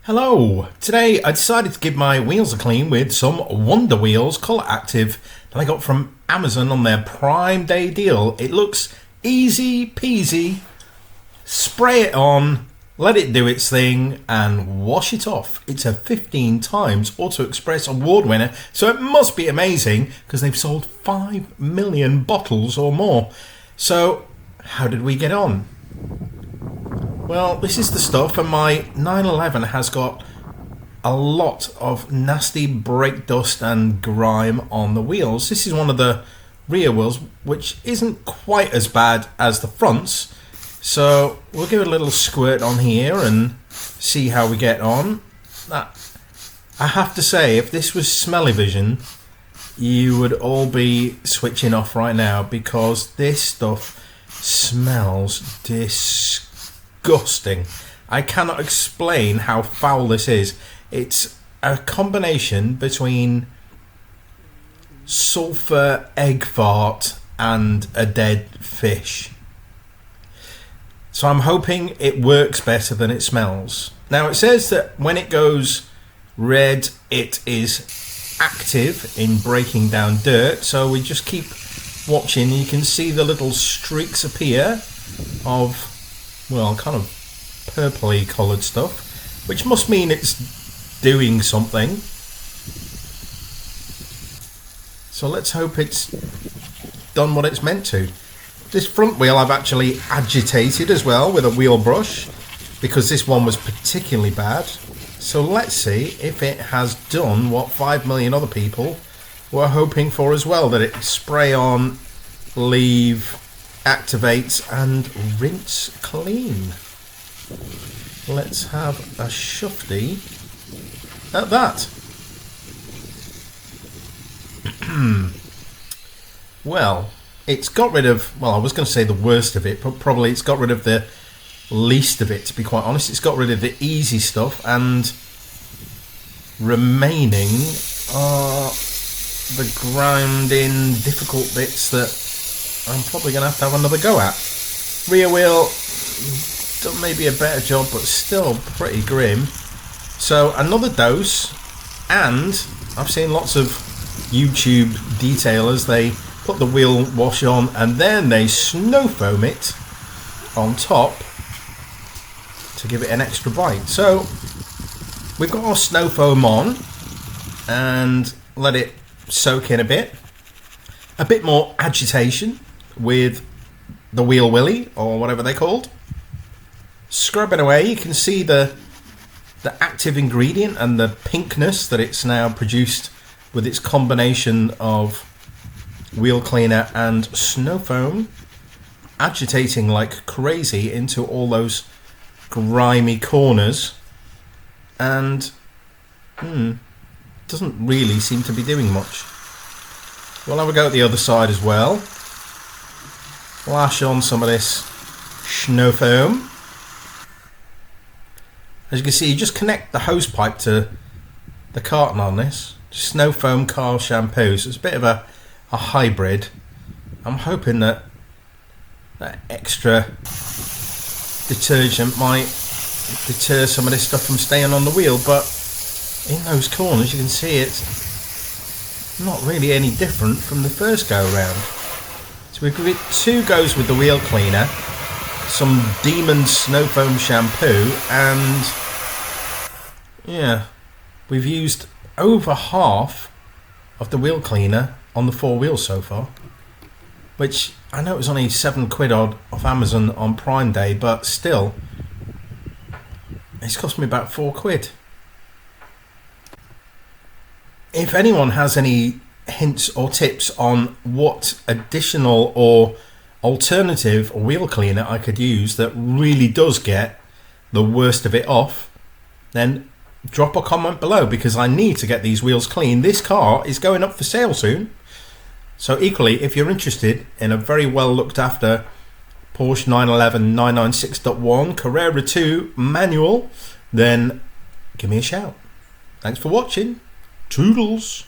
Hello! Today I decided to give my wheels a clean with some Wonder Wheels Colour Active that I got from Amazon on their Prime Day deal. It looks easy peasy. Spray it on, let it do its thing and wash it off. It's a 15 times Auto Express award winner, so it must be amazing because they've sold 5 million bottles or more. So how did we get on? Well, this is the stuff, and my 911 has got a lot of nasty brake dust and grime on the wheels. This is one of the rear wheels, which isn't quite as bad as the fronts. So we'll give it a little squirt on here and see how we get on. I have to say, if this was Smell-O-Vision, you would all be switching off right now because this stuff smells disgusting. I cannot explain how foul this is. It's a combination between sulphur, egg fart and a dead fish. So I'm hoping it works better than it smells. Now it says that when it goes red it is active in breaking down dirt, so we just keep watching. You can see the little streaks appear of, well, kind of purpley coloured stuff, which must mean it's doing something. So let's hope it's done what it's meant to. This front wheel I've actually agitated as well with a wheel brush because this one was particularly bad. So let's see if it has done what 5 million other people were hoping for as well, that it spray on, leave, activates and rinse clean. Let's have a shufty at that. Well, it's got rid of, well, I was going to say the worst of it, but probably it's got rid of the least of it, to be quite honest. It's got rid of the easy stuff, and remaining are the grinding difficult bits that I'm probably going to have another go at. Rear wheel done maybe a better job, but still pretty grim. So another dose, and I've seen lots of YouTube detailers, they put the wheel wash on and then they snow foam it on top to give it an extra bite. So we've got our snow foam on and let it soak in a bit more agitation with the wheel willy or whatever they're called. Scrub it away. You can see the active ingredient and the pinkness that it's now produced with its combination of wheel cleaner and snow foam, agitating like crazy into all those grimy corners, and doesn't really seem to be doing much. We'll have a go at the other side as well. Flash on some of this snow foam. As you can see, you just connect the hose pipe to the carton on this. Snow foam car shampoo, so it's a bit of a hybrid. I'm hoping that extra detergent might deter some of this stuff from staying on the wheel, but in those corners you can see it's not really any different from the first go around. So we've got 2 goes with the wheel cleaner, some Demon snow foam shampoo, and yeah, we've used over half of the wheel cleaner on the 4 wheels so far, which I know it was only £7 odd off Amazon on Prime Day, but still it's cost me about £4. If anyone has any hints or tips on what additional or alternative wheel cleaner I could use that really does get the worst of it off, then drop a comment below, because I need to get these wheels clean. This car is going up for sale soon. So equally, if you're interested in a very well looked after Porsche 911 996.1 Carrera 2 manual, then give me a shout. Thanks for watching. Toodles.